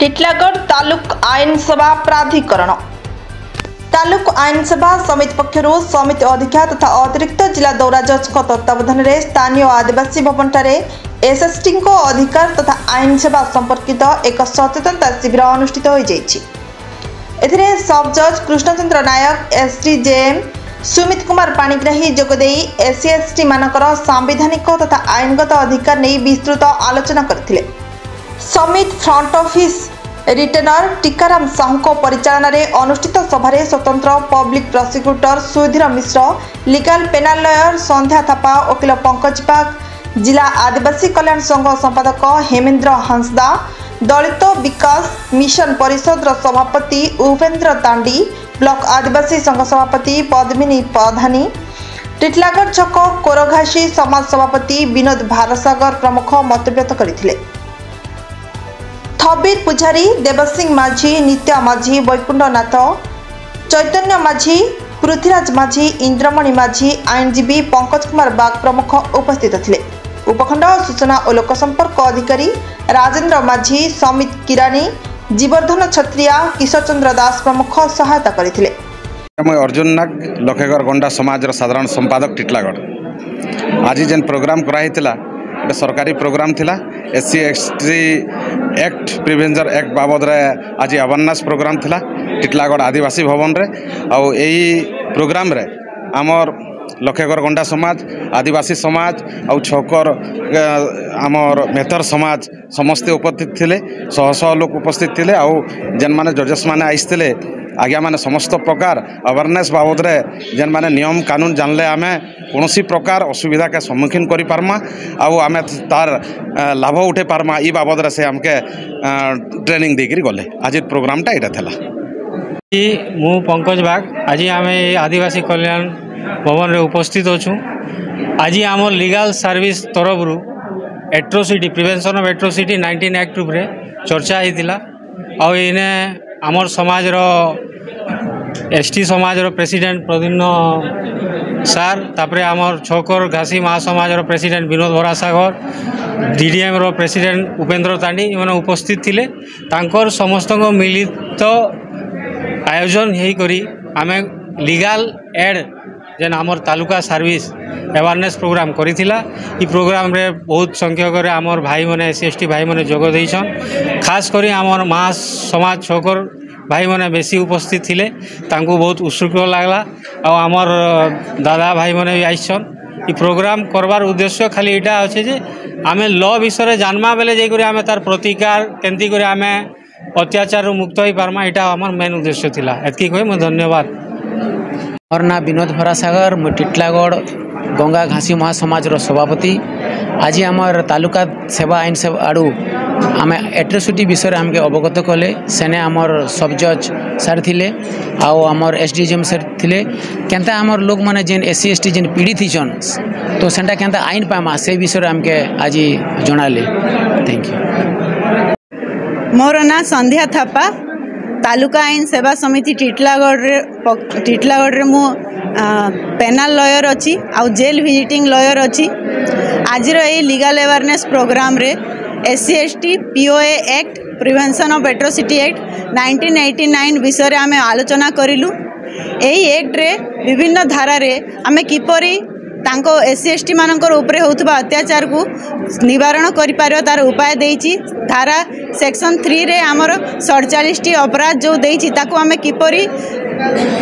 टिटलागढ़ तालुक आईन सभा प्राधिकरण तालुक आईन सभा समिति पक्षर समिति अध्यक्ष तथा अतिरिक्त जिला दौरा जज तत्वावधान में स्थानीय आदिवासी भवन एसएसटी अधिकार तथा आईन सेवा संपर्कित एक सचेतनता शिविर अनुष्ठित हो सब जज कृष्णचंद्र नायक एसडीजेएम सुमित कुमार पाणिग्राही जोगदे एससी एसटी मानकर सांविधानिक तथा आईनगत अधिकार नहीं विस्तृत आलोचना करथिले। समित front office retainer Tikaram Sahu परिचालन में अनुष्ठित सभारे स्वतंत्र public prosecutor Sudhir Mishra, legal panel lawyer Sandhya Thapa, वकील पंकज बाग, जिला आदिवासी कल्याण संघ संपादक हेमेंद्र हंसदा, दलित विकास मिशन परिषद सभापति उपेन्द्र तांडी, ब्लॉक आदिवासी संघ सभापति पद्मिनी प्रधानी, टिटलागढ़ छक कोरघासी समाज सभापति विनोद भारसागर प्रमुख मतव्यक्त करथिले। थबीर पुजारी, देवसिंह माझी, नित्या माझी, वैकुंठ नाथ, चैतन्य माझी, पृथ्वीराज माझी, इंद्रमणि माझी, आईनजीवी पंकज कुमार बाग प्रमुख उपस्थित थे। उपखंड सूचना और लोक संपर्क अधिकारी राजेंद्र माझी, समित किरानी, जीवर्धन छत्रिया, किशोर चंद्र दास प्रमुख सहायता करथिले। अर्जुन नाग लखेगढ़ गंडा समाज साधारण संपादक टिटलागढ़ आज जेन प्रोग्राम कराइला गोटे सरकारी प्रोग्राम थिला SC ST act prevention act बाबद आज अवेयरनेस प्रोग्राम थिला टिटलागढ़ आदिवासी भवन रे। आउ एही प्रोग्राम रे आमर लखेगढ़ गंडा समाज, आदिवासी समाज आउ छकर आमर मेथर समाज समस्ते उपस्थित थिले। शह शह लोक उपस्थित थिले। आउ जेन माने जजेस माने आइसथिले आज्ञा माने समस्त प्रकार अवेयरनेस बाबद रे जेन माने नियम कानून जानले आमे कौनसी प्रकार असुविधा के सम्मुखीन करि पारमा आउ आमे तार लाभ उठे पारमा ई बाबद रे से हमके ट्रेनिंग देकरी गले। आज प्रोग्रामटा एटा थला। मु पंकज बाग आज आमे आदिवासी कल्याण भवन रे उपस्थित होछु। आज आम लीगल सर्विस तरफ atrocity prevention of atrocity 19 act रे चर्चा होता। आउ इने आमर समाज एसटी समाज प्रेसिडेंट प्रद्युम्न सार, तापरे आमर छकर घासी महासमाज प्रेसिडेंट विनोद भरासागर, डीडीएम रो प्रेसिडेंट उपेन्द्र तांडी इमाने उपस्थित थिले। तांकर समस्त मिलित आयोजन हेई करी आमे लीगल एड जेन आमर तालुका सर्विस अवेयरनेस प्रोग्राम करिथिला। ई प्रोग्राम रे बहुत संख्यक रे आमर भाई माने एससी एसटी भाई माने जोग दैछन। खास करी आमर महा समाज छकर भाई माने बेसी उपस्थित थिले। तांको बहुत उत्सुक लागला। आ आमर दादा भाई माने भी आइछन। ई प्रोग्राम करबार उद्देश्य खाली एटा अछि जे आमे लॉ विषय रे जानमा बेले जे करी आमे तार प्रतिकार केंती करी आमे अत्याचार मुक्त होई पारमा एटा आमर मेन उद्देश्य थिला। एतकी कहि म धन्यवाद। मोर ना विनोद भरासागर, मु टिटलागढ़ गंगा घासी महासमाज सभापति। आज आमर तालुका सेवा आईन सेवा आड़ू आम एट्रोसिटी विषय आमके अवगत कले। सेने आमर सब जज सार थिले आउ आमर एसडीजेएम सर थिले। केनता आमर लोक माने जेन एससी एसटी जेन पीड़ित हिचन तो सेंटा केनता आईन पामा से विषय आमके आज जनाले। Thank you. मोर ना संध्या थापा, तालुका आईन सेवा समिति टिटलागढ़ रे मु पेनाल लॉयर अच्छी आउ जेल विजिटिंग लॉयर अच्छी। आज ये लीगल अवेयरनेस प्रोग्राम रे SC ST POA act prevention of atrocity act 1989 विषय आमे आलोचना करिलु। एही एक्ट रे विभिन्न धारा रे आमे किपरि तांको एससी एसटी मानकर उपरे होउतबा अत्याचार को निवारण करि पारियो तार उपाय देइछि। धारा सेक्शन 3 रे हमर 47 टी अपराध जो देइछि ताको आमे किपरि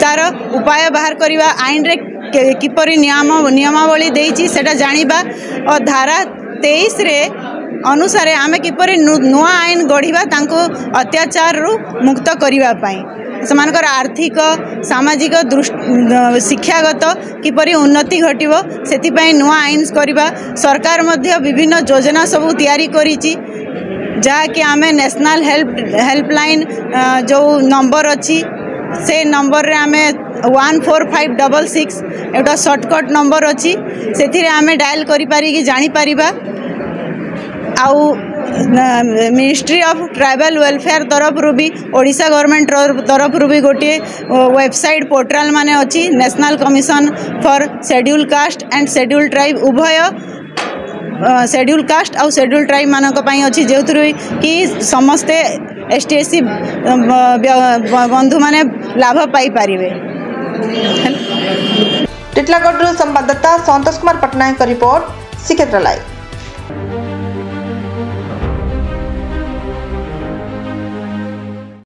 तार उपाय बाहर करिवा, आईन रे किपरि नियमावली देइछि सेटा जानिबा और धारा 23 रे अनुसार आमे किपरि नुआ आईन गढ़िबा तांको अत्याचार रु मुक्त करिवा पई। समानकर आर्थिक सामाजिक शिक्षागत किपरि उन्नति घटिबो सेतिपई नुआ आईन करिबा। सरकार मध्य विभिन्न योजना सब तैयारी करिछि जहाँकि आमे नेशनल हेल्पलाइन जो नंबर अच्छी से नंबर रे आमे 14566 एटा शॉर्टकट नंबर अच्छी से आमे डायल करि पारि कि जानि परिबा। आउ मिनिस्ट्री ऑफ ट्राइबल वेलफेयर तरफ भी ओडिशा गवर्नमेंट तरफ भी गोटे वेबसाइट पोर्टाल माने अच्छी national commission for schedule caste and schedule tribe उभय शेड्यूल कास्ट आउ शेड्यूल ट्राइब मानक पई अछि जेउथुरु कि समस्ते एसटी एससी बंधु माने लाभ पाई पारिबे। टिटलागढ़ संवाददाता संतोष कुमार पटनायक रिपोर्ट श्रीक्षेत्र लाइव।